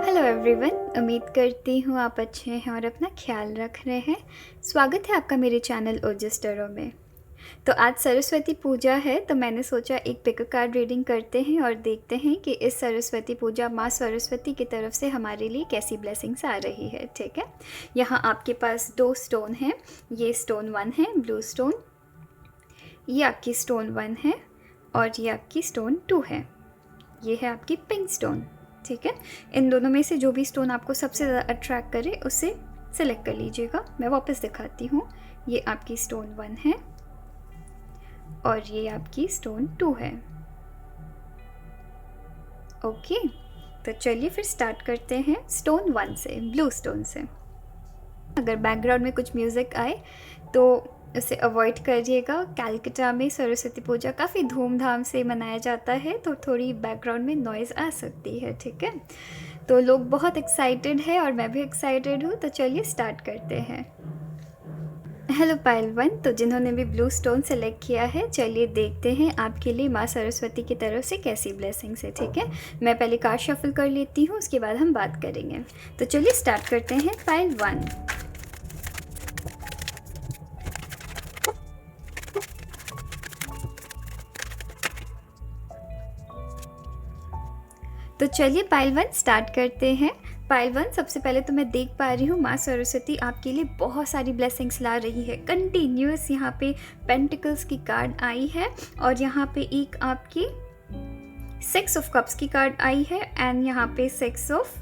Hello everyone, उम्मीद करती हूँ आप अच्छे हैं और अपना ख्याल रख रहे हैं। स्वागत है आपका मेरे चैनल ओजस टैरो में। तो आज सरस्वती पूजा है, तो मैंने सोचा एक पिक कार्ड रीडिंग करते हैं और देखते हैं कि इस सरस्वती पूजा माँ सरस्वती की तरफ से हमारे लिए कैसी ब्लेसिंग्स आ रही है। ठीक है, यहाँ आपके पास 2 स्टोन हैं। ये स्टोन 1 है, ब्लू स्टोन। ये आपकी स्टोन 1 है और ये आपकी स्टोन 2 है। ये है आपकी पिंक स्टोन। ठीक है, इन दोनों में से जो भी स्टोन आपको सबसे ज़्यादा अट्रैक्ट करे उसे सिलेक्ट कर लीजिएगा। मैं वापस दिखाती हूँ। ये आपकी स्टोन 1 है और ये आपकी स्टोन 2 है। ओके, तो चलिए फिर स्टार्ट करते हैं स्टोन 1 से, ब्लू स्टोन से। अगर बैकग्राउंड में कुछ म्यूज़िक आए तो उसे अवॉइड करिएगा। कलकत्ता में सरस्वती पूजा काफ़ी धूमधाम से मनाया जाता है, तो थोड़ी बैकग्राउंड में नॉइज़ आ सकती है। ठीक है, तो लोग बहुत एक्साइटेड है और मैं भी एक्साइटेड हूँ, तो चलिए स्टार्ट करते हैं। हेलो पायल 1, तो जिन्होंने भी ब्लू स्टोन सेलेक्ट किया है, चलिए देखते हैं आपके लिए माँ सरस्वती की तरफ से कैसी ब्लेसिंग्स है। ठीक है, मैं पहले कार्ड शफल कर लेती हूँ, उसके बाद हम बात करेंगे। तो चलिए स्टार्ट करते हैं। पायल 1, तो चलिए पाइल 1 स्टार्ट करते हैं। पाइल 1, सबसे पहले तो मैं देख पा रही हूँ माँ सरस्वती आपके लिए बहुत सारी ब्लेसिंग्स ला रही है। कंटिन्यूस यहाँ पे पेंटिकल्स की कार्ड आई है और यहाँ पे एक आपकी 6 ऑफ कप्स की कार्ड आई है एंड यहाँ पे 6 ऑफ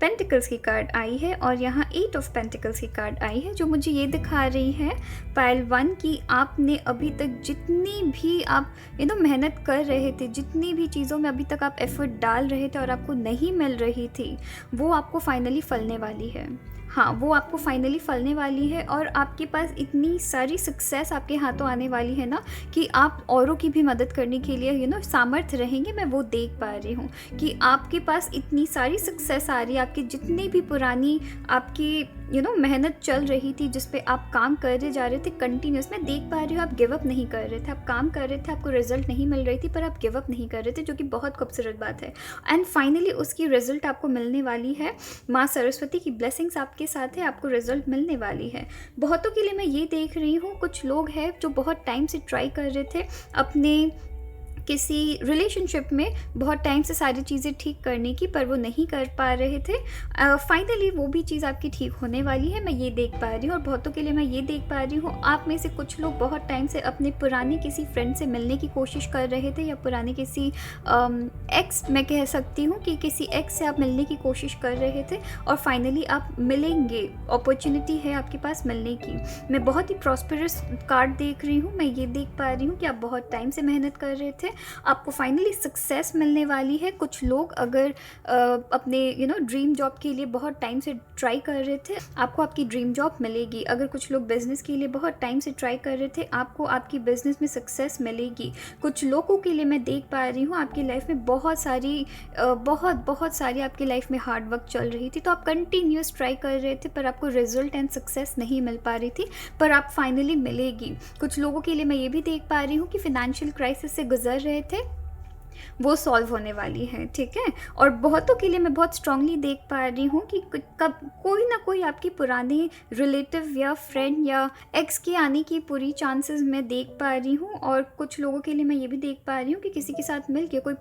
पेंटिकल्स की कार्ड आई है और यहाँ 8 ऑफ पेंटिकल्स की कार्ड आई है, जो मुझे ये दिखा रही है पाइल 1 की आपने अभी तक जितनी भी आप मेहनत कर रहे थे, जितनी भी चीज़ों में अभी तक आप एफर्ट डाल रहे थे और आपको नहीं मिल रही थी, वो आपको फाइनली फलने वाली है। हाँ, वो आपको फाइनली फलने वाली है और आपके पास इतनी सारी सक्सेस आपके हाथों आने वाली है ना कि आप औरों की भी मदद करने के लिए सामर्थ्य रहेंगे। मैं वो देख पा रही हूँ कि आपके पास इतनी सारी सक्सेस आ रही है। आपकी जितनी भी पुरानी आपकी मेहनत चल रही थी, जिस पे आप काम करे जा रहे थे कंटिन्यूस, मैं देख पा रही हूँ आप गिव अप नहीं कर रहे थे। आप काम कर रहे थे, आपको रिजल्ट नहीं मिल रही थी, पर आप गिव अप नहीं कर रहे थे, जो कि बहुत खूबसूरत बात है। एंड फाइनली उसकी रिजल्ट आपको मिलने वाली है। माँ सरस्वती की ब्लेसिंग्स आपके साथ है, आपको रिजल्ट मिलने वाली है। बहुतों के लिए मैं ये देख रही हूँ, कुछ लोग हैं जो बहुत टाइम से ट्राई कर रहे थे अपने किसी रिलेशनशिप में बहुत टाइम से सारी चीज़ें ठीक करने की, पर वो नहीं कर पा रहे थे। फाइनली वो भी चीज़ आपकी ठीक होने वाली है, मैं ये देख पा रही हूँ। और बहुतों के लिए मैं ये देख पा रही हूँ, आप में से कुछ लोग बहुत टाइम से अपने पुराने किसी फ्रेंड से मिलने की कोशिश कर रहे थे, या पुराने किसी एक्स, मैं कह सकती हूँ कि किसी एक्स से आप मिलने की कोशिश कर रहे थे और फाइनली आप मिलेंगे। अपॉर्चुनिटी है आपके पास मिलने की। मैं बहुत ही प्रॉस्परस कार्ड देख रही हूँ। मैं ये देख पा रही हूँ कि आप बहुत टाइम से मेहनत कर रहे थे, आपको फाइनली सक्सेस मिलने वाली है। कुछ लोग अगर अपने ड्रीम जॉब के लिए बहुत टाइम से ट्राई कर रहे थे, आपको आपकी ड्रीम जॉब मिलेगी। अगर कुछ लोग बिजनेस के लिए बहुत टाइम से ट्राई कर रहे थे, आपको आपकी बिजनेस में सक्सेस मिलेगी। कुछ लोगों के लिए मैं देख पा रही हूँ आपकी लाइफ में बहुत सारी आपकी लाइफ में हार्ड वर्क चल रही थी, तो आप कंटिन्यूस ट्राई कर रहे थे, पर आपको रिजल्ट एंड सक्सेस नहीं मिल पा रही थी, पर आप फाइनली मिलेगी। कुछ लोगों के लिए मैं ये भी देख पा रही हूँ कि फिनेंशियल क्राइसिस से गुजर रहे थे, वो सॉल्व होने वाली है। ठीक है, और बहुतों के लिए मैं बहुत स्ट्रांगली देख पा रही हूँ कि कब कोई ना कोई आपकी पुरानी रिलेटिव या फ्रेंड या एक्स के आने की पूरी चांसेस मैं देख पा रही हूँ। और कुछ लोगों के लिए मैं ये भी देख पा रही हूँ कि किसी के साथ मिल के, कोई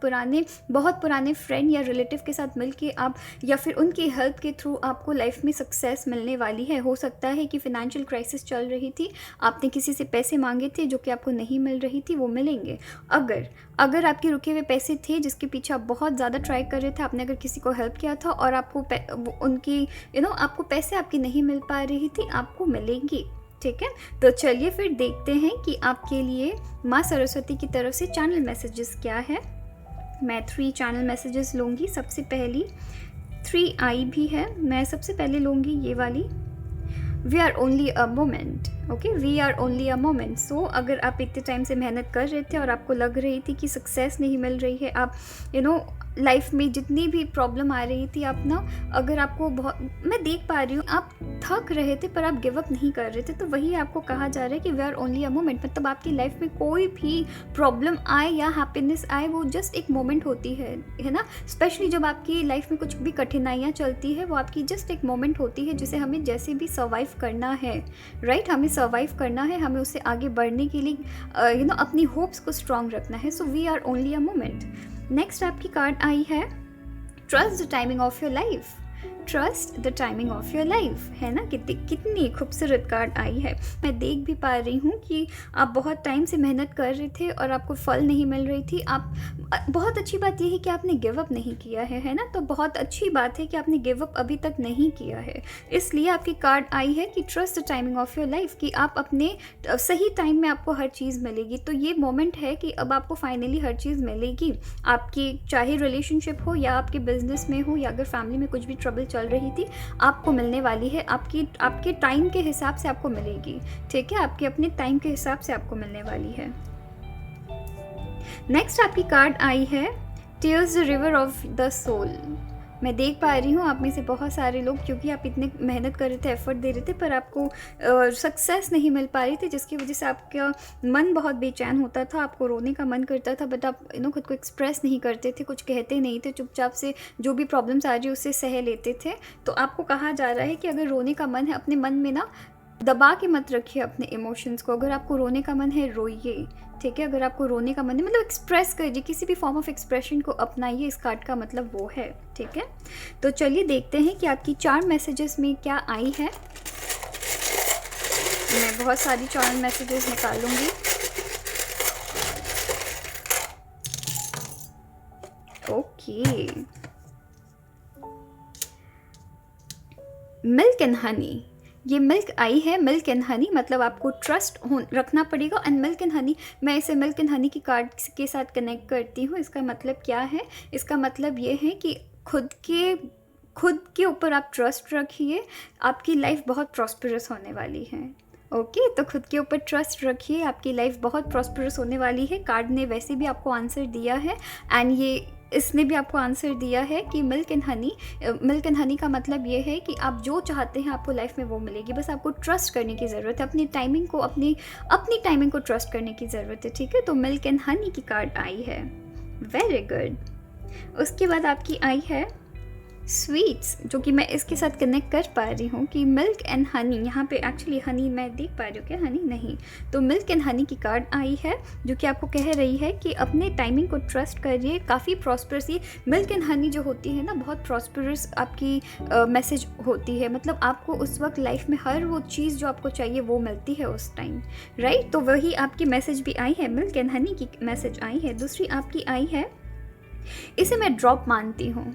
बहुत पुराने फ्रेंड या रिलेटिव के साथ मिल के आप, या फिर उनकी हेल्प के थ्रू आपको लाइफ में सक्सेस मिलने वाली है। हो सकता है कि फिनेंशियल क्राइसिस चल रही थी, आपने किसी से पैसे मांगे थे जो कि आपको नहीं मिल रही थी, वो मिलेंगे। अगर आपके रुके हुए पैसे थे जिसके पीछे आप बहुत ज़्यादा ट्राई कर रहे थे, आपने अगर किसी को हेल्प किया था और आपको आपको पैसे आपकी नहीं मिल पा रही थी, आपको मिलेंगी। ठीक है, तो चलिए फिर देखते हैं कि आपके लिए माँ सरस्वती की तरफ से चैनल मैसेजेस क्या है। मैं 3 चैनल मैसेजेस लूँगी। सबसे पहली 3 आई भी है, मैं सबसे पहले लूँगी ये वाली। We are only a moment. Okay, we are only a moment. So अगर आप इतने टाइम से मेहनत कर रहे थे और आपको लग रही थी कि सक्सेस नहीं मिल रही है, आप लाइफ में जितनी भी प्रॉब्लम आ रही थी, आप ना, अगर आपको बहुत, मैं देख पा रही हूँ आप थक रहे थे पर आप गिव अप नहीं कर रहे थे, तो वही आपको कहा जा रहा है कि we are only a moment. मतलब आपकी लाइफ में कोई भी प्रॉब्लम आए या हैप्पीनेस आए, वो जस्ट एक मोमेंट होती है ना। स्पेशली जब आपकी लाइफ में कुछ भी कठिनाइयाँ चलती है, वो आपकी जस्ट एक मोमेंट होती है, जिसे हमें जैसे भी सर्वाइव करना है, राइट। हमें सर्वाइव करना है, हमें उससे आगे बढ़ने के लिए अपनी होप्स को स्ट्रॉन्ग रखना है। So we are only a moment. Next आपकी कार्ड आई है trust the timing of your life. Trust the timing of your life, है ना। कितनी खूबसूरत कार्ड आई है। मैं देख भी पा रही हूँ कि आप बहुत टाइम से मेहनत कर रहे थे और आपको फल नहीं मिल रही थी। आप, बहुत अच्छी बात यह है कि आपने गिव अप नहीं किया है ना। तो बहुत अच्छी बात है कि आपने गिव अप अभी तक नहीं किया है, इसलिए आपकी कार्ड आई है कि trust the timing of your life, कि आप अपने सही टाइम में आपको हर चीज़ मिलेगी। तो ये मोमेंट है कि अब आपको फाइनली हर चीज़ मिलेगी। आपकी चाहे रिलेशनशिप हो या आपके बिजनेस में हो, या अगर फैमिली में कुछ भी ट्रबल चल रही थी, आपको मिलने वाली है। आपके टाइम के हिसाब से आपको मिलेगी, ठीक है। आपके अपने टाइम के हिसाब से आपको मिलने वाली है। नेक्स्ट आपकी कार्ड आई है tears the river of the soul. मैं देख पा रही हूँ आप में से बहुत सारे लोग, क्योंकि आप इतने मेहनत कर रहे थे, एफर्ट दे रहे थे, पर आपको सक्सेस नहीं मिल पा रही थी, जिसकी वजह से आपका मन बहुत बेचैन होता था, आपको रोने का मन करता था, बट आप खुद को एक्सप्रेस नहीं करते थे, कुछ कहते नहीं थे, चुपचाप से जो भी प्रॉब्लम्स आ रही उससे सह लेते थे। तो आपको कहा जा रहा है कि अगर रोने का मन है, अपने मन में ना दबा के मत रखिए अपने इमोशंस को। अगर आपको रोने का मन है, रोइए, ठीक है। अगर आपको रोने का मन है, मतलब एक्सप्रेस करिए, किसी भी फॉर्म ऑफ एक्सप्रेशन को अपनाइए। इस कार्ड का मतलब वो है, ठीक है। तो चलिए देखते हैं कि आपकी 4 मैसेजेस में क्या आई है। मैं बहुत सारी 4 मैसेजेस निकालूंगी। ओके, मिल्क एंड हनी, ये मिल्क आई है। मिल्क एंड हनी मतलब आपको ट्रस्ट रखना पड़ेगा। एंड मिल्क एंड हनी, मैं इसे मिल्क एंड हनी की कार्ड के साथ कनेक्ट करती हूँ। इसका मतलब क्या है? इसका मतलब ये है कि खुद के ऊपर आप ट्रस्ट रखिए, आपकी लाइफ बहुत प्रॉस्परस होने वाली है। ओके, तो खुद के ऊपर ट्रस्ट रखिए, आपकी लाइफ बहुत प्रॉस्परस होने वाली है। कार्ड ने वैसे भी आपको आंसर दिया है, एंड इसने भी आपको आंसर दिया है कि मिल्क एंड हनी का मतलब ये है कि आप जो चाहते हैं आपको लाइफ में वो मिलेगी। बस आपको ट्रस्ट करने की ज़रूरत है, अपनी टाइमिंग को ट्रस्ट करने की ज़रूरत है, ठीक है। तो मिल्क एंड हनी की कार्ड आई है, वेरी गुड। उसके बाद आपकी आई है स्वीट्स, जो कि मैं इसके साथ कनेक्ट कर पा रही हूँ कि मिल्क एंड हनी, यहाँ पे एक्चुअली हनी मैं देख पा रही हूँ, क्या हनी नहीं, तो मिल्क एंड हनी की कार्ड आई है, जो कि आपको कह रही है कि अपने टाइमिंग को ट्रस्ट करिए। काफ़ी प्रॉस्परस, ये मिल्क एंड हनी जो होती है ना, बहुत प्रॉस्परस आपकी मैसेज होती है। मतलब आपको उस वक्त लाइफ में हर वो चीज़ जो आपको चाहिए वो मिलती है उस टाइम, राइट। तो वही आपकी मैसेज भी आई है, मिल्क एंड हनी की मैसेज आई है। दूसरी आपकी आई है, इसे मैं ड्रॉप मानती हूँ,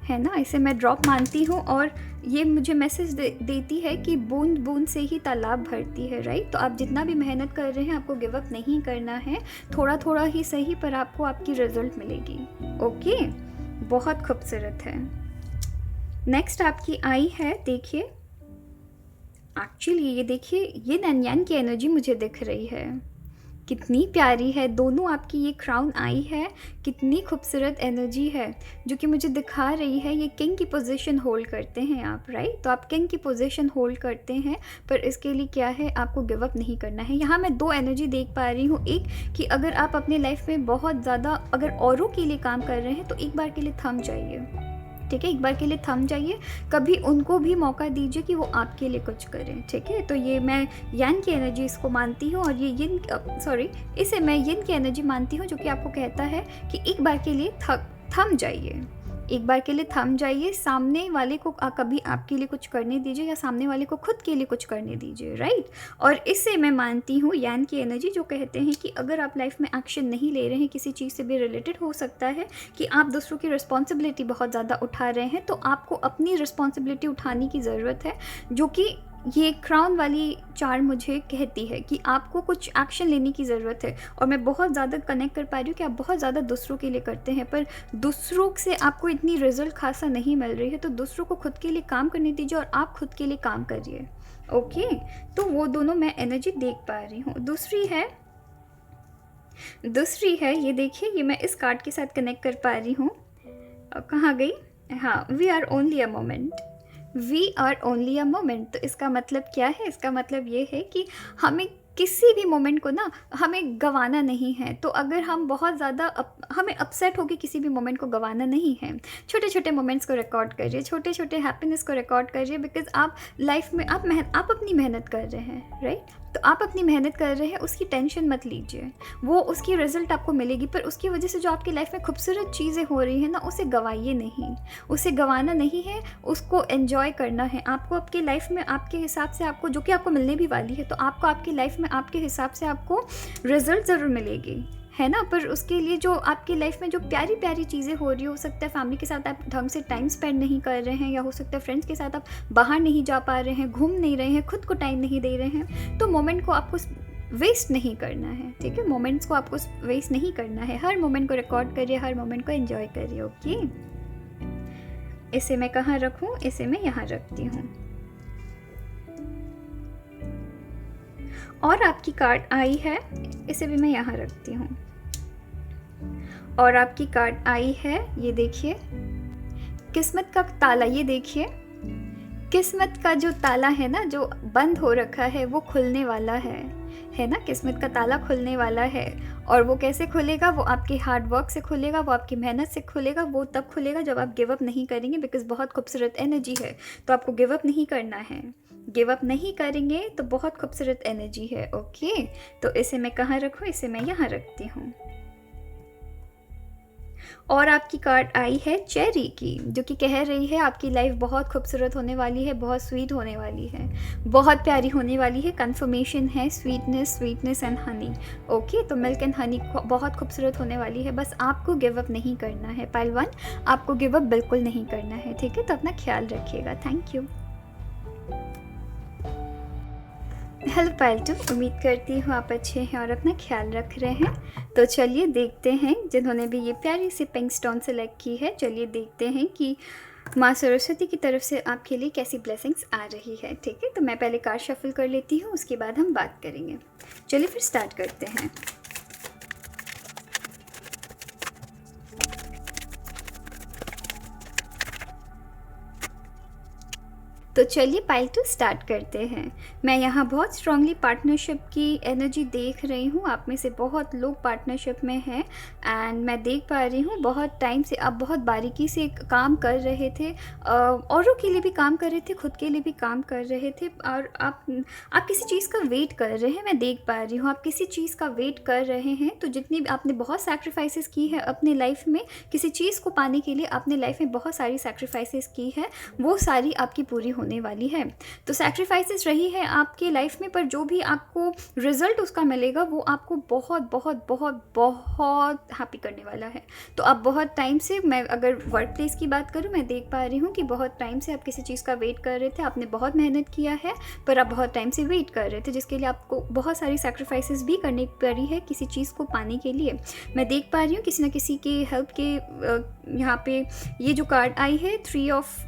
है ना, इसे मैं ड्रॉप मानती हूँ, और ये मुझे मैसेज देती है कि बूंद बूंद से ही तालाब भरती है, राइट। तो आप जितना भी मेहनत कर रहे हैं, आपको गिव अप नहीं करना है, थोड़ा थोड़ा ही सही, पर आपको आपकी रिजल्ट मिलेगी। ओके, बहुत खूबसूरत है। नेक्स्ट आपकी आई है, देखिए, एक्चुअली ये देखिए, ये नन्यान की एनर्जी मुझे दिख रही है, कितनी प्यारी है। दोनों आपकी ये क्राउन आई है, कितनी खूबसूरत एनर्जी है जो कि मुझे दिखा रही है। ये किंग की पोजीशन होल्ड करते हैं आप, राइट। तो आप किंग की पोजीशन होल्ड करते हैं, पर इसके लिए क्या है, आपको गिव अप नहीं करना है। यहाँ मैं 2 एनर्जी देख पा रही हूँ। एक कि अगर आप अपने लाइफ में बहुत ज़्यादा अगर औरों के लिए काम कर रहे हैं, तो एक बार के लिए थम जाइए, ठीक है। एक बार के लिए थम जाइए, कभी उनको भी मौका दीजिए कि वो आपके लिए कुछ करें, ठीक है। तो ये मैं यान की एनर्जी इसको मानती हूँ, और ये इसे मैं यिन की एनर्जी मानती हूँ, जो कि आपको कहता है कि एक बार के लिए थम जाइए, एक बार के लिए थम जाइए। सामने वाले को कभी आपके लिए कुछ करने दीजिए, या सामने वाले को खुद के लिए कुछ करने दीजिए, राइट। और इससे मैं मानती हूँ यान की एनर्जी, जो कहते हैं कि अगर आप लाइफ में एक्शन नहीं ले रहे हैं, किसी चीज़ से भी रिलेटेड हो सकता है कि आप दूसरों की रिस्पॉन्सिबिलिटी बहुत ज़्यादा उठा रहे हैं, तो आपको अपनी रिस्पॉन्सिबिलिटी उठाने की ज़रूरत है। जो कि ये क्राउन वाली चार्ट मुझे कहती है कि आपको कुछ एक्शन लेने की ज़रूरत है। और मैं बहुत ज़्यादा कनेक्ट कर पा रही हूँ कि आप बहुत ज़्यादा दूसरों के लिए करते हैं, पर दूसरों से आपको इतनी रिजल्ट खासा नहीं मिल रही है। तो दूसरों को खुद के लिए काम करने दीजिए, और आप खुद के लिए काम करिए, ओके, तो वो दोनों मैं एनर्जी देख पा रही हूँ। दूसरी है ये देखिए, ये मैं इस कार्ड के साथ कनेक्ट कर पा रही हूँ। कहाँ गई? हाँ, we are only a moment. We are only a moment. तो इसका मतलब क्या है? इसका मतलब ये है कि हमें किसी भी मोमेंट को ना हमें गंवाना नहीं है। तो अगर हम बहुत ज़्यादा हमें अपसेट होकर किसी भी मोमेंट को गंवाना नहीं है। छोटे छोटे मोमेंट्स को रिकॉर्ड करिए, छोटे छोटे हैप्पीनेस को रिकॉर्ड करिए, बिकॉज आप लाइफ में आप अपनी मेहनत कर रहे हैं, राइट? तो आप अपनी मेहनत कर रहे हैं, उसकी टेंशन मत लीजिए, वो उसकी रिजल्ट आपको मिलेगी। पर उसकी वजह से जो आपकी लाइफ में खूबसूरत चीज़ें हो रही हैं ना, उसे गंवाइए नहीं, उसे गंवाना नहीं है, उसको एन्जॉय करना है। आपको आपकी लाइफ में आपके हिसाब से आपको जो कि आपको मिलने भी वाली है, तो आपको आपकी लाइफ में आपके हिसाब से आपको रिजल्ट ज़रूर मिलेगी, है ना? पर उसके लिए जो आपकी लाइफ में जो प्यारी प्यारी चीज़ें हो रही हो सकता है फैमिली के साथ आप ढंग से टाइम स्पेंड नहीं कर रहे हैं, या हो सकता है फ्रेंड्स के साथ आप बाहर नहीं जा पा रहे हैं, घूम नहीं रहे हैं, खुद को टाइम नहीं दे रहे हैं, तो मोमेंट को आपको वेस्ट नहीं करना है, ठीक है? मोमेंट्स को आपको वेस्ट नहीं करना है, हर मोमेंट को रिकॉर्ड करिए, हर मोमेंट को एंजॉय करिए। ओके, इसे मैं कहाँ रखूँ? इसे मैं यहाँ रखती हूँ। और आपकी कार्ड आई है, इसे भी मैं यहाँ रखती हूँ। और आपकी कार्ड आई है, ये देखिए, किस्मत का ताला। ये देखिए, किस्मत का जो ताला है ना, जो बंद हो रखा है, वो खुलने वाला है ना? किस्मत का ताला खुलने वाला है। और वो कैसे खुलेगा? वो आपके हार्ड वर्क से खुलेगा, वो आपकी मेहनत से खुलेगा। वो तब खुलेगा जब आप गिव अप नहीं करेंगे, बिकॉज बहुत खूबसूरत एनर्जी है, तो आपको गिव अप नहीं करना है। गिव अप नहीं करेंगे तो बहुत खूबसूरत एनर्जी है। ओके, तो इसे मैं कहाँ रखूँ? इसे मैं यहाँ रखती हूँ। और आपकी कार्ड आई है चेरी की, जो कि कह रही है आपकी लाइफ बहुत खूबसूरत होने वाली है, बहुत स्वीट होने वाली है, बहुत प्यारी होने वाली है। कन्फर्मेशन है स्वीटनेस एंड हनी। ओके, तो मिल्क एंड हनी बहुत खूबसूरत होने वाली है। बस आपको गिव अप नहीं करना है पाइल 1, आपको गिव अप बिल्कुल नहीं करना है, ठीक है? तो अपना ख्याल रखिएगा। Thank you. हेलो पायल 2, उम्मीद करती हूँ आप अच्छे हैं और अपना ख्याल रख रहे हैं। तो चलिए देखते हैं, जिन्होंने भी ये प्यारी सी पिंक स्टोन सेलेक्ट की है, चलिए देखते हैं कि माँ सरस्वती की तरफ से आपके लिए कैसी ब्लेसिंग्स आ रही है, ठीक है? तो मैं पहले कार्ड शफल कर लेती हूँ, उसके बाद हम बात करेंगे। चलिए फिर स्टार्ट करते हैं। तो चलिए पाइल 2 स्टार्ट करते हैं। मैं यहाँ बहुत स्ट्रांगली पार्टनरशिप की एनर्जी देख रही हूँ। आप में से बहुत लोग पार्टनरशिप में हैं, एंड मैं देख पा रही हूँ बहुत टाइम से आप बहुत बारीकी से काम कर रहे थे, औरों के लिए भी काम कर रहे थे, खुद के लिए भी काम कर रहे थे, और आप किसी चीज़ का वेट कर रहे हैं। मैं देख पा रही हूँ आप किसी चीज़ का वेट कर रहे हैं। तो जितनी भी आपने बहुत सैक्रिफाइसेस की है अपने लाइफ में, किसी चीज़ को पाने के लिए आपने लाइफ में बहुत सारी सैक्रिफाइसेस की है, वो सारी आपकी पूरी होने वाली है। तो सैक्रिफाइसेस रही है आपके लाइफ में, पर जो भी आपको रिजल्ट उसका मिलेगा वो आपको बहुत बहुत बहुत बहुत हैप्पी करने वाला है। तो आप बहुत टाइम से, मैं अगर वर्क प्लेस की बात करूँ, मैं देख पा रही हूँ कि बहुत टाइम से आप किसी चीज़ का वेट कर रहे थे, आपने बहुत मेहनत किया है, पर आप बहुत टाइम से वेट कर रहे थे, जिसके लिए आपको बहुत सारी सैक्रिफाइसेस भी करनी पड़ी है किसी चीज़ को पाने के लिए। मैं देख पा रही हूँ किसी न किसी के हेल्प के यहाँ पे ये जो कार्ड आई है, थ्री ऑफ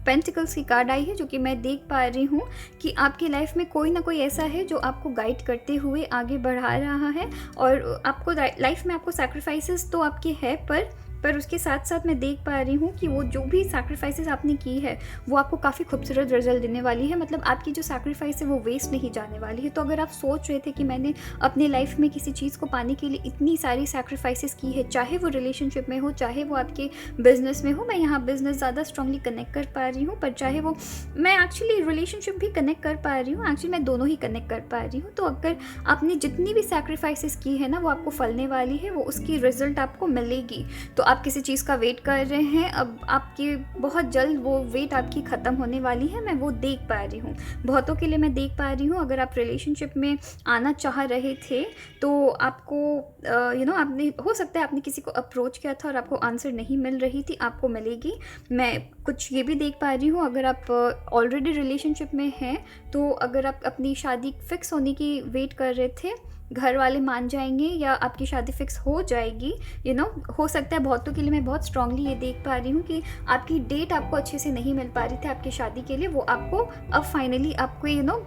पेंटिकल्स की कार्ड आई है, जो कि मैं देख पा रही हूँ कि आपकी लाइफ में कोई ना कोई ऐसा है जो आपको गाइड करते हुए आगे बढ़ा रहा है। और आपको लाइफ में आपको सैक्रिफाइसेस तो आपके है, पर उसके साथ साथ मैं देख पा रही हूँ कि वो जो भी सैक्रिफाइसेस आपने की है वो आपको काफ़ी खूबसूरत रिजल्ट देने वाली है। मतलब आपकी जो सैक्रिफाइस है वो वेस्ट नहीं जाने वाली है। तो अगर आप सोच रहे थे कि मैंने अपने लाइफ में किसी चीज़ को पाने के लिए इतनी सारी सैक्रिफाइसेस की है, चाहे वो रिलेशनशिप में हो, चाहे वो आपके बिजनेस में हो, मैं यहाँ बिजनेस ज़्यादा स्ट्रांगली कनेक्ट कर पा रही हूँ, पर चाहे वो मैं एक्चुअली रिलेशनशिप भी कनेक्ट कर पा रही हूँ, एक्चुअली मैं दोनों ही कनेक्ट कर पा रही हूँ। तो अगर आपने जितनी भी सैक्रिफाइसेस की है ना, वो आपको फलने वाली है, वो उसकी रिजल्ट आपको मिलेगी। तो आप किसी चीज़ का वेट कर रहे हैं, अब आपकी बहुत जल्द वो वेट आपकी ख़त्म होने वाली है, मैं वो देख पा रही हूँ। बहुतों के लिए मैं देख पा रही हूँ, अगर आप रिलेशनशिप में आना चाह रहे थे तो आपको आपने, हो सकता है आपने किसी को अप्रोच किया था और आपको आंसर नहीं मिल रही थी, आपको मिलेगी। मैं कुछ ये भी देख पा रही हूँ, अगर आप ऑलरेडी रिलेशनशिप में हैं, तो अगर आप अपनी शादी फिक्स होने की वेट कर रहे थे, घर वाले मान जाएंगे या आपकी शादी फिक्स हो जाएगी, हो सकता है बहुतों के लिए मैं बहुत स्ट्रांगली ये देख पा रही हूँ कि आपकी डेट आपको अच्छे से नहीं मिल पा रही थी आपकी शादी के लिए, वो आपको अब फाइनली आपको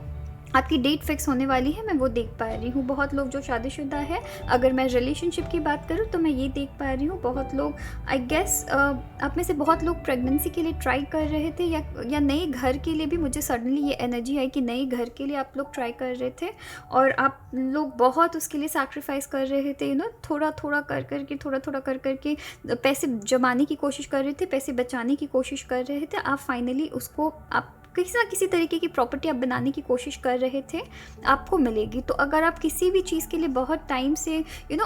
आपकी डेट फिक्स होने वाली है, मैं वो देख पा रही हूँ। बहुत लोग जो शादीशुदा है, अगर मैं रिलेशनशिप की बात करूँ तो मैं ये देख पा रही हूँ, बहुत लोग आई गेस आप में से बहुत लोग प्रेगनेंसी के लिए ट्राई कर रहे थे या नए घर के लिए भी मुझे सडनली ये एनर्जी आई कि नए घर के लिए आप लोग ट्राई कर रहे थे और आप लोग बहुत उसके लिए सैक्रिफाइस कर रहे थे, थोड़ा थोड़ा कर करके पैसे जमाने की कोशिश कर रहे थे, पैसे बचाने की कोशिश कर रहे थे। आप फाइनली उसको आप किसी ना किसी तरीके की प्रॉपर्टी आप बनाने की कोशिश कर रहे थे, आपको मिलेगी। तो अगर आप किसी भी चीज़ के लिए बहुत टाइम से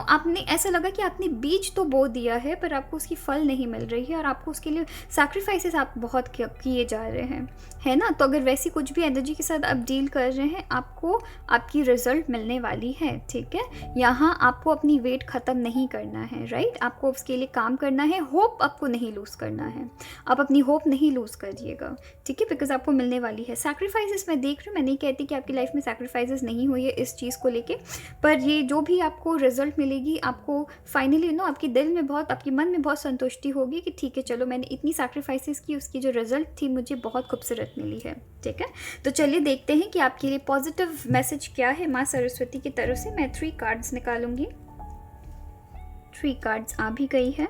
आपने ऐसा लगा कि आपने बीज तो बो दिया है पर आपको उसकी फल नहीं मिल रही है और आपको उसके लिए सैक्रिफाइसेस आप बहुत किए जा रहे हैं, है ना। तो अगर वैसी कुछ भी एनर्जी के साथ आप डील कर रहे हैं, आपको आपकी रिजल्ट मिलने वाली है, ठीक है। यहाँ आपको अपनी वेट ख़त्म नहीं करना है, राइट। आपको उसके लिए काम करना है, होप आपको नहीं लूज़ करना है, आप अपनी होप नहीं लूज़ करिएगा, ठीक है, बिकॉज आपको मिलने वाली है। सैक्रिफाइसेस मैं देख रही हूँ, मैं नहीं कहती कि आपकी लाइफ में सैक्रिफाइसेस नहीं हुई है इस चीज़ को लेके, पर ये जो भी आपको रिजल्ट मिलेगी, आपको फाइनली आपके दिल में बहुत, आपके मन में बहुत संतुष्टि होगी कि ठीक है, चलो मैंने इतनी सैक्रिफाइसेस की, उसकी जो रिजल्ट थी मुझे बहुत खूबसूरत मिली है, ठीक है। तो चलिए देखते हैं कि आपके लिए पॉजिटिव मैसेज क्या है माँ सरस्वती की तरफ से। मैं 3 कार्ड्स निकालूंगी। 3 कार्ड्स आ भी गई है।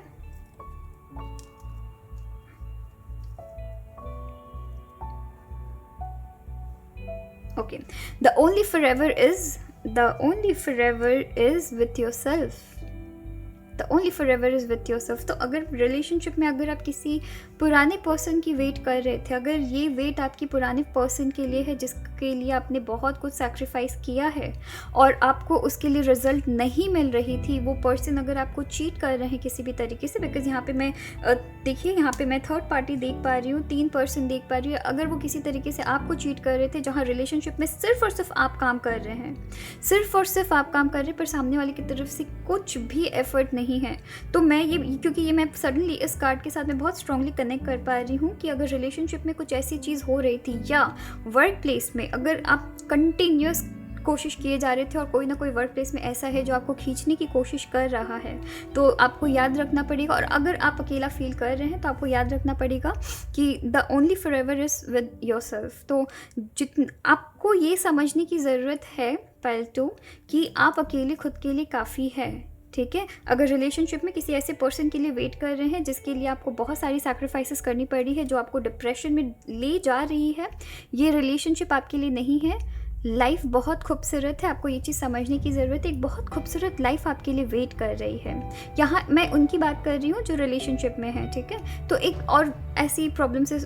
Okay, the only forever is with yourself. The only forever is with yourself. तो अगर रिलेशनशिप में अगर आप किसी पुराने पर्सन की वेट कर रहे थे, अगर ये वेट आपकी पुराने पर्सन के लिए है जिसके लिए आपने बहुत कुछ सैक्रिफाइस किया है और आपको उसके लिए रिजल्ट नहीं मिल रही थी, वो पर्सन अगर आपको चीट कर रहे हैं किसी भी तरीके से, बिकॉज यहाँ पे मैं देखिए, यहाँ पे मैं थर्ड पार्टी देख पा रही हूँ, 3 पर्सन देख पा रही हूँ। अगर वो किसी तरीके से आपको चीट कर रहे थे, जहाँ रिलेशनशिप में सिर्फ और सिर्फ आप काम कर रहे हैं, सिर्फ और सिर्फ आप काम कर रहे हैं, पर सामने वाले की तरफ से कुछ भी एफर्ट नहीं है, तो मैं ये, क्योंकि ये मैं सडनली इस कार्ड के साथ मैं बहुत स्ट्रांगली कनेक्ट कर पा रही हूँ कि अगर रिलेशनशिप में कुछ ऐसी चीज़ हो रही थी या वर्क प्लेस में अगर आप कंटिन्यूस कोशिश किए जा रहे थे और कोई ना कोई वर्क प्लेस में ऐसा है जो आपको खींचने की कोशिश कर रहा है, तो आपको याद रखना पड़ेगा। और अगर आप अकेला फील कर रहे हैं तो आपको याद रखना पड़ेगा कि the only forever is with yourself. तो आपको ये समझने की ज़रूरत है पहले कि आप अकेले खुद के लिए काफ़ी है, ठीक है। अगर रिलेशनशिप में किसी ऐसे पर्सन के लिए वेट कर रहे हैं जिसके लिए आपको बहुत सारी सैक्रिफाइसेस करनी पड़ी है, जो आपको डिप्रेशन में ले जा रही है, ये रिलेशनशिप आपके लिए नहीं है। लाइफ बहुत खूबसूरत है, आपको ये चीज़ समझने की ज़रूरत है। एक बहुत खूबसूरत लाइफ आपके लिए वेट कर रही है। यहाँ मैं उनकी बात कर रही हूँ जो रिलेशनशिप में है, ठीक है। तो एक और ऐसी प्रॉब्लम से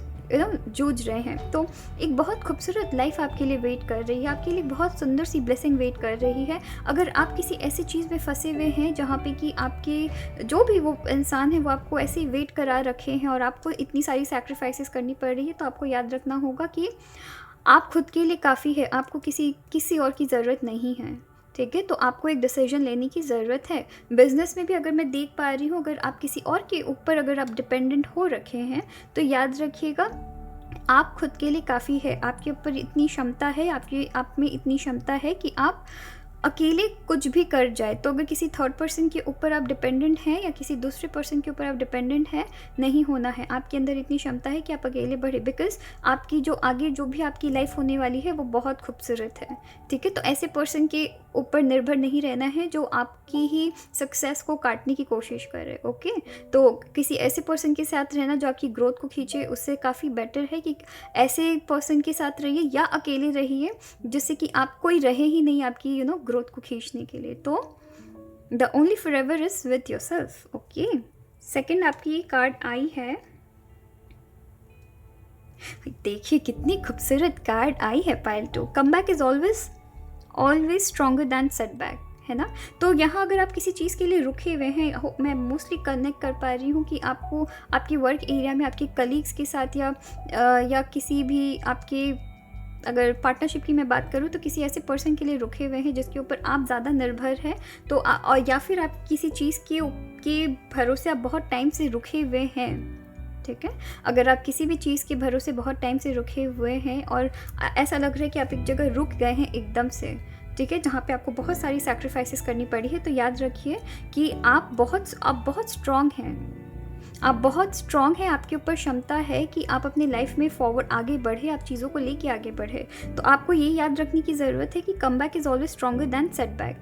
जूझ रहे हैं, तो एक बहुत खूबसूरत लाइफ आपके लिए वेट कर रही है, आपके लिए बहुत सुंदर सी ब्लेसिंग वेट कर रही है। अगर आप किसी ऐसी चीज़ में फंसे हुए हैं जहाँ पे कि आपके जो भी वो इंसान है वो आपको ऐसे वेट करा रखे हैं और आपको इतनी सारी सैक्रिफाइसेस करनी पड़ रही है, तो आपको याद रखना होगा कि आप खुद के लिए काफ़ी है, आपको किसी और की ज़रूरत नहीं है, ठीक है। तो आपको एक डिसीजन लेने की ज़रूरत है। बिज़नेस में भी अगर मैं देख पा रही हूँ, अगर आप किसी और के ऊपर अगर आप डिपेंडेंट हो रखे हैं, तो याद रखिएगा आप खुद के लिए काफ़ी है, आपके ऊपर इतनी क्षमता है, आप में इतनी क्षमता है कि आप अकेले कुछ भी कर जाए। तो अगर किसी थर्ड पर्सन के ऊपर आप डिपेंडेंट हैं या किसी दूसरे पर्सन के ऊपर आप डिपेंडेंट हैं, नहीं होना है। आपके अंदर इतनी क्षमता है कि आप अकेले बढ़े, बिकॉज आपकी जो आगे जो भी आपकी लाइफ होने वाली है वो बहुत खूबसूरत है, ठीक है। तो ऐसे पर्सन के ऊपर निर्भर नहीं रहना है जो आपकी ही सक्सेस को काटने की कोशिश करे, ओके। तो किसी ऐसे पर्सन के साथ रहना जो आपकी ग्रोथ को खींचे, उससे काफ़ी बेटर है कि ऐसे पर्सन के साथ रहिए या अकेले रहिए जिससे कि आप कोई रहे ही नहीं आपकी ग्रोथ को खींचने के लिए। तो the only forever is with yourself, okay. Second आपकी ये कार्ड आई है, देखिए कितनी खूबसूरत कार्ड आई है, pile 2। Comeback is always stronger than setback, है ना। तो यहाँ अगर आप किसी चीज़ के लिए रुके हुए हैं, मैं मोस्टली कनेक्ट कर पा रही हूँ कि आपको आपके वर्क एरिया में आपके कलीग्स के साथ या किसी भी आपके, अगर पार्टनरशिप की मैं बात करूँ तो किसी ऐसे पर्सन के लिए रुके हुए हैं जिसके ऊपर आप ज़्यादा निर्भर हैं, तो और या फिर आप किसी चीज़ के भरोसे आप बहुत टाइम से रुके हुए हैं, ठीक है। अगर आप किसी भी चीज़ के भरोसे बहुत टाइम से रुके हुए हैं और ऐसा लग रहा है कि आप एक जगह रुक गए हैं एकदम से, ठीक है, जहाँ पे आपको बहुत सारी सैक्रिफाइसेस करनी पड़ी है। तो याद रखिए कि आप बहुत स्ट्रॉन्ग हैं, आप बहुत स्ट्रॉन्ग हैं, आपके ऊपर क्षमता है कि आप अपनी लाइफ में फॉरवर्ड आगे बढ़े, आप चीज़ों को लेके आगे बढ़े। तो आपको ये याद रखने की ज़रूरत है कि comeback is always stronger than setback.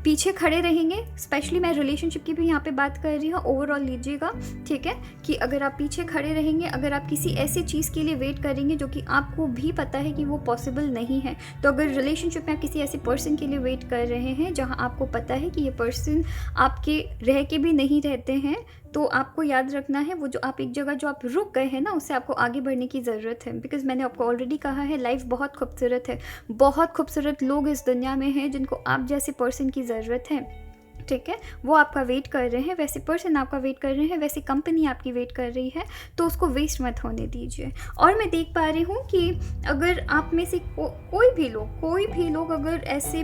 पीछे खड़े रहेंगे, स्पेशली मैं रिलेशनशिप की भी यहाँ पे बात कर रही हूँ, ओवरऑल लीजिएगा, ठीक है, कि अगर आप पीछे खड़े रहेंगे, अगर आप किसी ऐसी चीज़ के लिए वेट करेंगे जो कि आपको भी पता है कि वो पॉसिबल नहीं है, तो अगर रिलेशनशिप में आप किसी ऐसे पर्सन के लिए वेट कर रहे हैं जहाँ आपको पता है कि ये पर्सन आपके रह के भी नहीं रहते हैं, तो आपको याद रखना है वो जो आप एक जगह जो आप रुक गए हैं ना, उससे आपको आगे बढ़ने की ज़रूरत है। बिकॉज़ मैंने आपको ऑलरेडी कहा है, लाइफ बहुत खूबसूरत है, बहुत खूबसूरत लोग इस दुनिया में हैं जिनको आप जैसे पर्सन की ज़रूरत है, ठीक है, वो आपका वेट कर रहे हैं, वैसे पर्सन आपका वेट कर रहे हैं, वैसे कंपनी आपकी वेट कर रही है, तो उसको वेस्ट मत होने दीजिए। और मैं देख पा रही हूँ कि अगर आप में से कोई भी लोग अगर ऐसे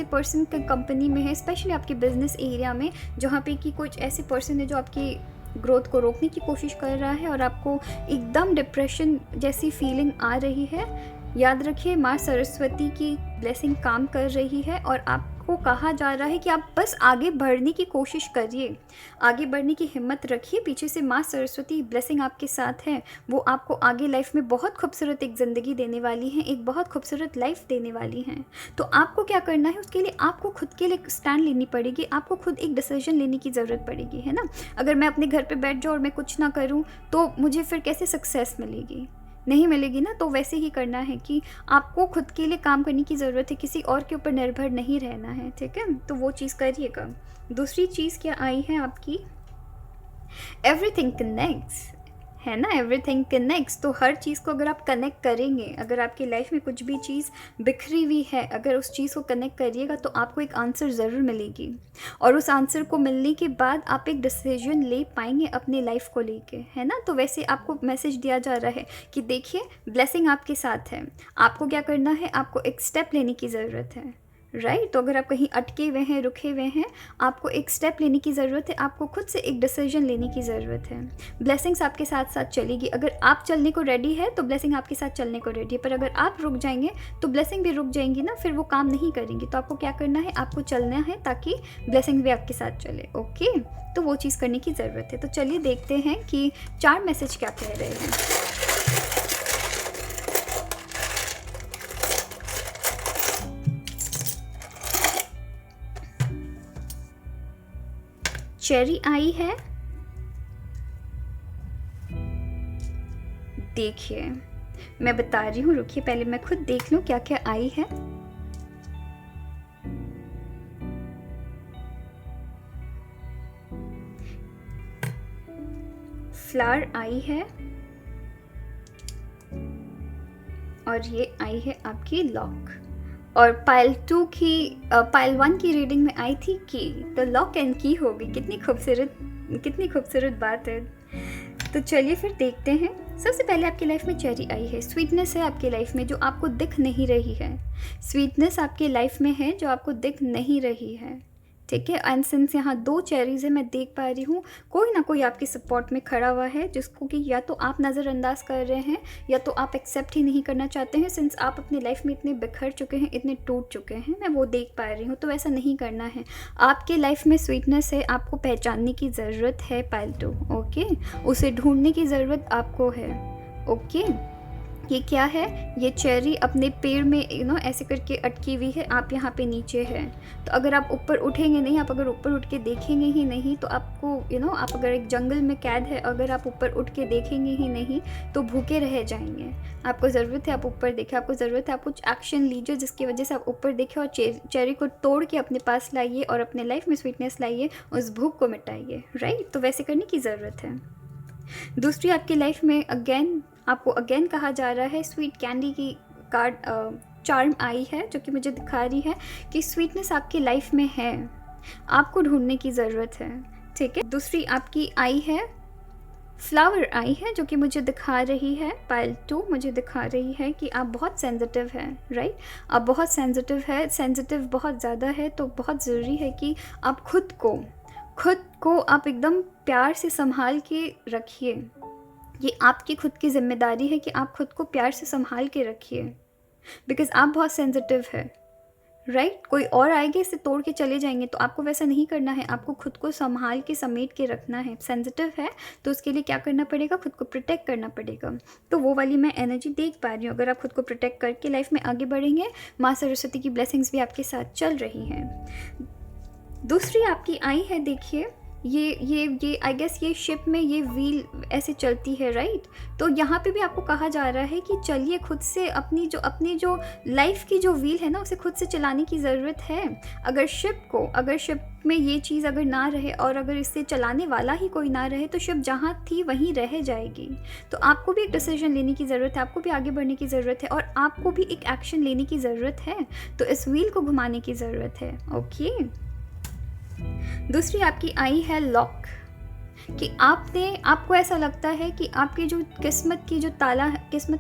पर्सन के कंपनी में है, स्पेशली आपके बिजनेस एरिया में, जहाँ पे कि कुछ ऐसे पर्सन है जो आपकी ग्रोथ को रोकने की कोशिश कर रहा है और आपको एकदम डिप्रेशन जैसी फीलिंग आ रही है, याद रखिए माँ सरस्वती की ब्लेसिंग काम कर रही है और आपको कहा जा रहा है कि आप बस आगे बढ़ने की कोशिश करिए, आगे बढ़ने की हिम्मत रखिए। पीछे से माँ सरस्वती ब्लेसिंग आपके साथ है, वो आपको आगे लाइफ में बहुत खूबसूरत एक ज़िंदगी देने वाली हैं, एक बहुत खूबसूरत लाइफ देने वाली हैं। तो आपको क्या करना है, उसके लिए आपको खुद के लिए स्टैंड लेनी पड़ेगी, आपको खुद एक डिसीजन लेने की ज़रूरत पड़ेगी, है ना। अगर मैं अपने घर पर बैठ जाऊँ और मैं कुछ ना करूँ तो मुझे फिर कैसे सक्सेस मिलेगी, नहीं मिलेगी ना। तो वैसे ही करना है कि आपको खुद के लिए काम करने की ज़रूरत है, किसी और के ऊपर निर्भर नहीं रहना है, ठीक है, तो वो चीज़ करिएगा। दूसरी चीज़ क्या आई है आपकी, एवरीथिंग कनेक्ट्स, है ना, एवरीथिंग कनेक्ट्स। तो हर चीज़ को अगर आप कनेक्ट करेंगे, अगर आपकी लाइफ में कुछ भी चीज़ बिखरी हुई है, अगर उस चीज़ को कनेक्ट करिएगा तो आपको एक आंसर ज़रूर मिलेगी, और उस आंसर को मिलने के बाद आप एक डिसीजन ले पाएंगे अपनी लाइफ को लेके, है ना। तो वैसे आपको मैसेज दिया जा रहा है कि देखिए ब्लेसिंग आपके साथ है, आपको क्या करना है, आपको एक स्टेप लेने की ज़रूरत है, राइट। तो अगर आप कहीं अटके हुए हैं, रुके हुए हैं, आपको एक स्टेप लेने की ज़रूरत है, आपको खुद से एक डिसीजन लेने की ज़रूरत है। ब्लेसिंग्स आपके साथ साथ चलेगी, अगर आप चलने को रेडी है तो ब्लेसिंग आपके साथ चलने को रेडी है, पर अगर आप रुक जाएंगे तो ब्लेसिंग भी रुक जाएंगी ना, फिर वो काम नहीं करेंगी। तो आपको क्या करना है, आपको चलना है ताकि ब्लेसिंग भी आपके साथ चले, ओके। तो वो चीज़ करने की ज़रूरत है। तो चलिए देखते हैं कि 4 मैसेज क्या कह रहे हैं। चेरी आई है, देखिए मैं बता रही हूँ, रुकिए पहले मैं खुद देख लूँ क्या क्या आई है। फ्लावर आई है, और ये आई है आपकी लॉक। और पाइल 1 की रीडिंग में आई थी की, तो लॉक एंड की होगी। कितनी खूबसूरत बात है। तो चलिए फिर देखते हैं। सबसे पहले आपकी लाइफ में चेरी आई है, स्वीटनेस है आपकी लाइफ में जो आपको दिख नहीं रही है, स्वीटनेस आपकी लाइफ में है जो आपको दिख नहीं रही है, ठीक है। एंड सिंस यहाँ 2 चेरीज़ है, मैं देख पा रही हूँ कोई ना कोई आपके सपोर्ट में खड़ा हुआ है, जिसको कि या तो आप नज़रअंदाज कर रहे हैं या तो आप एक्सेप्ट ही नहीं करना चाहते हैं, सिंस आप अपनी लाइफ में इतने बिखर चुके हैं, इतने टूट चुके हैं, मैं वो देख पा रही हूँ। तो ऐसा नहीं करना है, आपके लाइफ में स्वीटनेस है, आपको पहचानने की ज़रूरत है पाइल 2, ओके, उसे ढूंढने की ज़रूरत आपको है, ओके। ये क्या है, ये चेरी अपने पेड़ में ऐसे करके अटकी हुई है, आप यहाँ पे नीचे हैं। तो अगर आप ऊपर उठेंगे नहीं, आप अगर ऊपर उठ के देखेंगे ही नहीं तो आपको आप अगर एक जंगल में कैद है, अगर आप ऊपर उठ के देखेंगे ही नहीं तो भूखे रह जाएंगे। आपको ज़रूरत है आप ऊपर देखें, आपको ज़रूरत है आप कुछ एक्शन लीजिए जिसकी वजह से आप ऊपर देखें और चेरी को तोड़ के अपने पास लाइए और अपने लाइफ में स्वीटनेस लाइए, उस भूख को मिटाइए, राइट। तो वैसे करने की ज़रूरत है। दूसरी आपकी लाइफ में आपको अगेन कहा जा रहा है, स्वीट कैंडी की कार्ड चार्म आई है जो कि मुझे दिखा रही है कि स्वीटनेस आपकी लाइफ में है, आपको ढूंढने की ज़रूरत है, ठीक है। दूसरी आपकी आई है, फ्लावर आई है जो कि मुझे दिखा रही है, पाइल 2 मुझे दिखा रही है कि आप बहुत सेंसिटिव हैं, राइट। आप बहुत सेंसिटिव बहुत ज़्यादा है। तो बहुत ज़रूरी है कि आप खुद को आप एकदम प्यार से संभाल के रखिए। ये आपकी खुद की जिम्मेदारी है कि आप खुद को प्यार से संभाल के रखिए, बिकॉज़ आप बहुत सेंसिटिव है, राइट? कोई और आएंगे इसे तोड़ के चले जाएंगे, तो आपको वैसा नहीं करना है। आपको खुद को संभाल के समेट के रखना है। सेंसिटिव है तो उसके लिए क्या करना पड़ेगा, खुद को प्रोटेक्ट करना पड़ेगा। तो वो वाली मैं एनर्जी देख पा रही हूँ। अगर आप खुद को प्रोटेक्ट करके लाइफ में आगे बढ़ेंगे, माँ सरस्वती की ब्लेसिंग्स भी आपके साथ चल रही हैं। दूसरी आपकी आई है, देखिए ये आई गेस ये शिप में ये व्हील ऐसे चलती है, राइट? तो यहाँ पे भी आपको कहा जा रहा है कि चलिए खुद से अपनी जो लाइफ की जो व्हील है ना, उसे खुद से चलाने की ज़रूरत है। अगर शिप में ये चीज़ अगर ना रहे और अगर इसे चलाने वाला ही कोई ना रहे, तो शिप जहाँ थी वहीं रह जाएगी। तो आपको भी एक डिसीजन लेने की ज़रूरत है, आपको भी आगे बढ़ने की ज़रूरत है, और आपको भी एक एक्शन लेने की ज़रूरत है। तो इस व्हील को घुमाने की ज़रूरत है। ओके, दूसरी आपकी आई है लॉक, कि आपको ऐसा लगता है कि आपकी जो किस्मत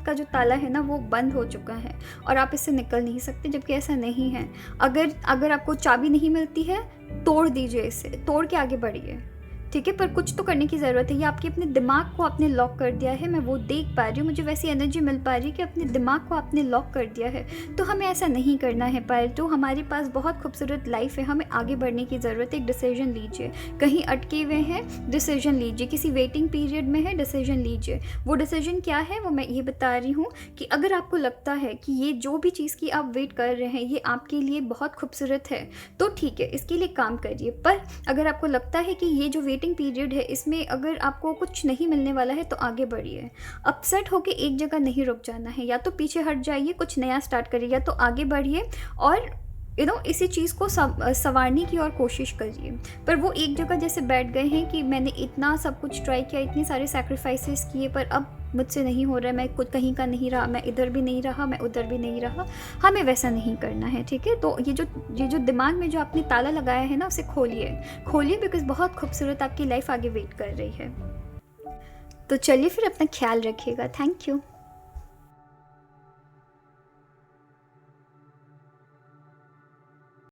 का जो ताला है ना, वो बंद हो चुका है और आप इससे निकल नहीं सकते, जबकि ऐसा नहीं है। अगर आपको चाबी नहीं मिलती है, तोड़ दीजिए इसे, तोड़ के आगे बढ़िए, ठीक है? पर कुछ तो करने की ज़रूरत है। ये आपके अपने दिमाग को आपने लॉक कर दिया है, मैं वो देख पा रही हूँ, मुझे वैसी एनर्जी मिल पा रही है कि अपने दिमाग को आपने लॉक कर दिया है। तो हमें ऐसा नहीं करना है पायलटू, हमारे पास बहुत खूबसूरत लाइफ है, हमें आगे बढ़ने की ज़रूरत है। एक डिसीजन लीजिए, कहीं अटके हुए हैं डिसीजन लीजिए, किसी वेटिंग पीरियड में है डिसीजन लीजिए। वो डिसीजन क्या है वो मैं ये बता रही हूँ कि अगर आपको लगता है कि ये जो भी चीज़ की आप वेट कर रहे हैं ये आपके लिए बहुत खूबसूरत है, तो ठीक है, इसके लिए काम करिए। पर अगर आपको लगता है कि ये जो वेटिंग पीरियड है, इसमें अगर आपको कुछ नहीं मिलने वाला है, तो आगे बढ़िए। अपसेट होके एक जगह नहीं रुक जाना है, या तो पीछे हट जाइए, कुछ नया स्टार्ट करिए, या तो आगे बढ़िए और इसी चीज़ को संवारने की और कोशिश करिए। पर वो एक जगह जैसे बैठ गए हैं कि मैंने इतना सब कुछ ट्राई किया, इतने सारे सैक्रिफाइसेस किए, पर अब मुझसे नहीं हो रहा है, मैं कुछ कहीं का नहीं रहा, मैं इधर भी नहीं रहा, मैं उधर भी नहीं रहा। हमें वैसा नहीं करना है, ठीक है? तो ये जो दिमाग में जो आपने ताला लगाया है ना, उसे खोलिए, बिकॉज बहुत खूबसूरत आपकी लाइफ आगे वेट कर रही है। तो चलिए फिर, अपना ख्याल रखिएगा। Thank you.